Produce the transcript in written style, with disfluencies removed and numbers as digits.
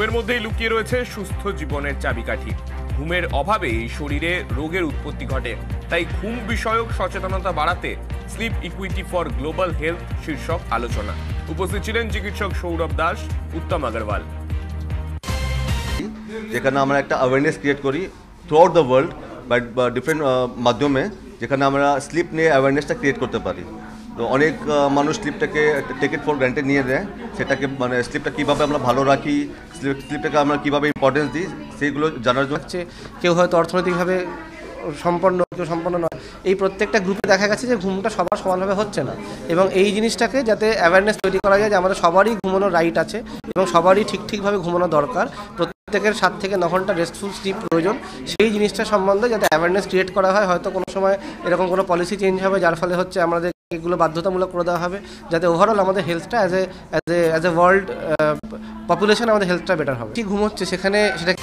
ঘুমের মধ্যেই লুকিয়ে রয়েছে সুস্থ জীবনের চাবিকাঠি। ঘুমের অভাবেই শরীরে রোগের উৎপত্তি ঘটে। তাই ঘুম বিষয়ক সচেতনতা বাড়াতে sleep equity for global health শীর্ষক আলোচনা। উপস্থিত ছিলেন চিকিৎসক সৌরভ দাস, উত্তম আগরওয়াল। যেখানে আমরা একটা অ্যাওয়ারনেস ক্রিয়েট করি থ্রু আউট দ্য ওয়ার্ল্ড বা ডিফারেন্ট মাধ্যমে, যেখানে আমরা স্লিপ নিয়ে অ্যাওয়ারনেসটা ক্রিয়েট করতে পারি। তো অনেক মানুষ স্লিপটাকে টেক ইট ফর গ্রান্টেড নিয়ে দেয়, সেটাকে মানে স্লিপটা কীভাবে আমরা ভালো রাখি, স্লিপটাকে আমরা কীভাবে ইম্পর্টেন্স দিই, সেইগুলো জানার জন্য। কেউ হয়তো অর্থনৈতিকভাবে সম্পন্ন, কেউ সম্পন্ন নয়, এই প্রত্যেকটা গ্রুপে দেখা গেছে যে ঘুমটা সবার সমানভাবে হচ্ছে না। এবং এই জিনিসটাকে যাতে অ্যাওয়ারনেস তৈরি করা যায় যে আমাদের সবারই ঘুমানোর রাইট আছে এবং সবারই ঠিকভাবে ঘুমানো দরকার, প্রত্যেকের 7 থেকে 9 ঘন্টা রেস্টফুল স্লিপ প্রয়োজন, সেই জিনিসটা সম্বন্ধে যাতে অ্যাওয়ারনেস ক্রিয়েট করা হয়। হয়তো কোনো সময় এরকম কোনো পলিসি চেঞ্জ হবে যার ফলে হচ্ছে আমাদের এগুলো বাধ্যতামূলক করে দেওয়া হবে, যাতে ওভারঅল আমাদের হেলথটা অ্যাজ এ ওয়ার্ল্ড পপুলেশন আমাদের হেলথটা বেটার হবে। ঠিক ঘুম হচ্ছে সেখানে সেটা